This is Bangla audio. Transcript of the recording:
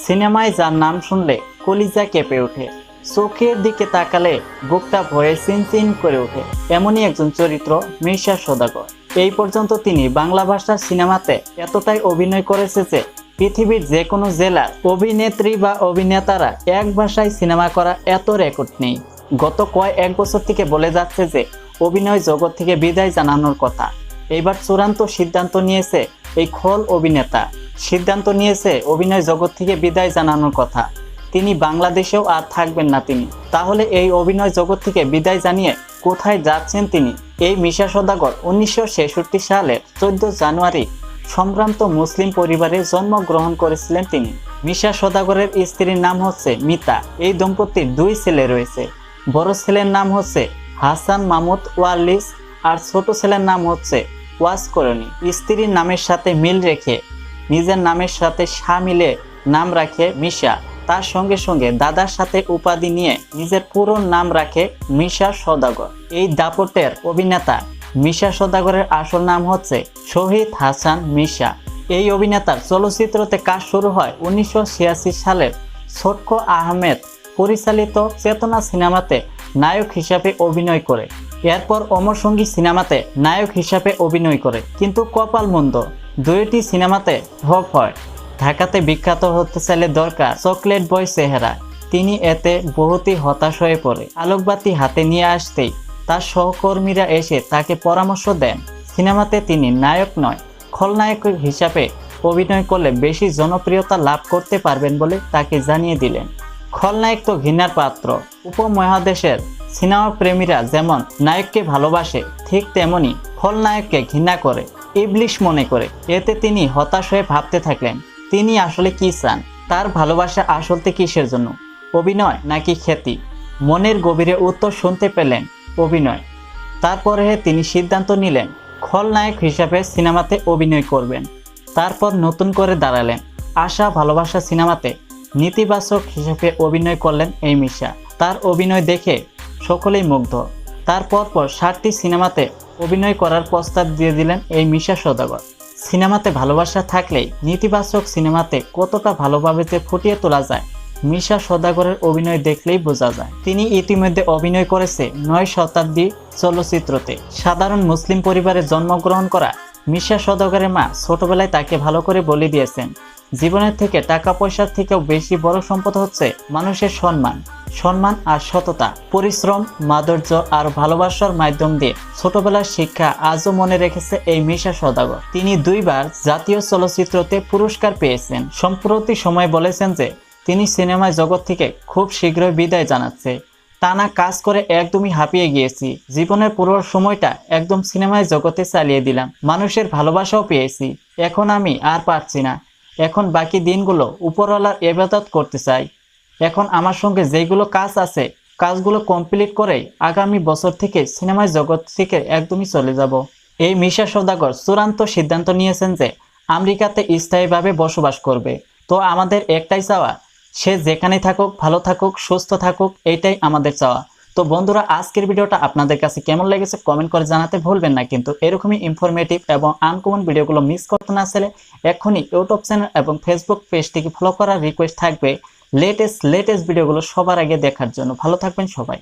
সিনেমায় যার নাম শুনলে কলিজা কেঁপে ওঠে, চোখের দিকে তাকালে বুকটা ভয়ে চিনচিন করে ওঠে, এমনই একজন চরিত্র মির্জা সওদাগর। এই পর্যন্ত তিনি বাংলা ভাষার সিনেমাতে এতটাই অভিনয় করেছে যে পৃথিবীর যে কোনো জেলার অভিনেত্রী বা অভিনেতারা এক ভাষায় সিনেমা করা এত রেকর্ড নেই। গত কয়েক বছর থেকে বলে যাচ্ছে যে অভিনয় জগৎ থেকে বিদায় জানানোর কথা। এইবার চূড়ান্ত সিদ্ধান্ত নিয়েছে এই খল অভিনেতা, সিদ্ধান্ত নিয়েছে অভিনয় জগৎ থেকে বিদায় জানানোর কথা। তিনি বাংলাদেশেও আর থাকবেন না তিনি। তাহলে এই অভিনয় জগৎ থেকে বিদায় জানিয়ে কোথায় যাচ্ছেন তিনি? এই মির্জা সওদাগর 1966 সালের 14 জানুয়ারি সম্ভ্রান্ত মুসলিম পরিবারে জন্মগ্রহণ করেছিলেন তিনি। মির্জা সওদাগরের স্ত্রীর নাম হচ্ছে মিতা। এই দম্পতির 2 ছেলে রয়েছে। বড় ছেলের নাম হচ্ছে হাসান মাহমুদ ওয়ালিস আর ছোট ছেলের নাম হচ্ছে ওয়াসকরণী। স্ত্রীর নামের সাথে মিল রেখে নিজের নামের সাথে মিলে নাম রাখে মির্জা। তার সঙ্গে সঙ্গে দাদার সাথে উপাধি নিয়ে নিজের পুরো নাম রাখে মির্জা সওদাগর। এই দাপটের অভিনেতা মির্জা সওদাগরের আসল নাম হচ্ছে শহীদ হাসান মির্জা। এই অভিনেতার চলচ্চিত্রতে কাজ শুরু হয় 1986 সালের ছোটকো আহমেদ পরিচালিত চেতনা সিনেমাতে নায়ক হিসাবে অভিনয় করে। এরপর অমর সঙ্গী সিনেমাতে নায়ক হিসাবে অভিনয় করে, কিন্তু কপাল মন্দ, দুইটি সিনেমাতে ফ্লপ হয়। ঢাকাতে বিখ্যাত হতে চাইলে দরকার চকলেট বয় চেহারা। তিনি এতে বহুতই হতাশ হয়ে পড়ে। আলোকবাতি হাতে নিয়ে আসতেই তার সহকর্মীরা এসে তাকে পরামর্শ দেন, সিনেমাতে তিনি নায়ক নয়, খলনায়ক হিসাবে অভিনয় করলে বেশি জনপ্রিয়তা লাভ করতে পারবেন বলে তাকে জানিয়ে দিলেন। খলনায়ক তো ঘৃণার পাত্র। উপমহাদেশের সিনেমা প্রেমীরা যেমন নায়ককে ভালোবাসে, ঠিক তেমনি খলনায়ককে ঘৃণা করে, ইবলিশ মনে করে। এতে তিনি হতাশ হয়ে ভাবতে থাকলেন তিনি আসলে কি চান, তার ভালোবাসা আসলতে কিসের জন্য, অভিনয় নাকি খ্যাতি? মনের গভীরে উত্তর শুনতে পেলেন অভিনয়। তারপরে তিনি সিদ্ধান্ত নিলেন খলনায়ক হিসাবে সিনেমাতে অভিনয় করবেন। তারপর নতুন করে দাঁড়ালেন আশা ভালোবাসা সিনেমাতে নেতিবাচক হিসেবে অভিনয় করলেন এই মির্জা। তার অভিনয় দেখে সকলেই মুগ্ধ। তারপর 7টি সিনেমাতে অভিনয় করার প্রস্তাব দিয়ে দিলেন এই মির্জা সওদাগর। সিনেমাতে ভালোবাসা থাকলেই নেতিবাচক সিনেমাতে কতটা ভালোভাবে যে ফুটিয়ে তোলা যায় মির্জা সওদাগরের অভিনয় দেখলেই বোঝা যায়। তিনি ইতিমধ্যে অভিনয় করেছে 9 শতাব্দী চলচ্চিত্রতে। সাধারণ মুসলিম পরিবারে জন্মগ্রহণ করা মির্জা সওদাগরের মা ছোটবেলায় তাকে ভালো করে বলে দিয়েছেন, জীবনের থেকে টাকা পয়সার থেকেও বেশি বড় সম্পদ হচ্ছে মানুষের সম্মান, সম্মান আর সততা, পরিশ্রম, মাধুর্য আর ভালোবাসার মাধ্যম দিয়ে ছোটবেলার শিক্ষা আজও মনে রেখেছে এই মির্জা সওদাগর। তিনি 2 বার জাতীয় চলচ্চিত্রতে পুরস্কার পেয়েছেন। সম্প্রতি সময় বলেছেন যে তিনি সিনেমায় জগৎ থেকে খুব শীঘ্রই বিদায় জানাচ্ছে। টানা কাজ করে একদমই হাঁপিয়ে গিয়েছি, জীবনের পুরো সময়টা একদম সিনেমায় জগতে চালিয়ে দিলাম, মানুষের ভালোবাসাও পেয়েছি, এখন আমি আর পারছি না। এখন বাকি দিনগুলো উপরওয়ালার ইবাদত করতে চাই। এখন আমার সঙ্গে যেগুলো কাজ আছে কাজগুলো কমপ্লিট করেই আগামী বছর থেকে সিনেমায় জগৎ থেকে একদমই চলে যাব। এই মির্জা সওদাগর চূড়ান্ত সিদ্ধান্ত নিয়েছেন যে আমেরিকাতে স্থায়ীভাবে বসবাস করবে। তো আমাদের একটাই চাওয়া, সে যেখানে থাকুক ভালো থাকুক সুস্থ থাকুক, এইটাই আমাদের চাওয়া। তো বন্ধুরা, আজকের ভিডিওটা আপনাদের কাছে কেমন লেগেছে কমেন্ট করে জানাতে ভুলবেন না। কিন্তু এরকমই ইনফরমেটিভ এবং আনকমন ভিডিওগুলো মিস করতে না চাইলে এখনই ইউটিউব চ্যানেল এবং ফেসবুক পেজটিকে ফলো করার রিকোয়েস্ট থাকবে লেটেস্ট ভিডিওগুলো সবার আগে দেখার জন্য। ভালো থাকবেন সবাই।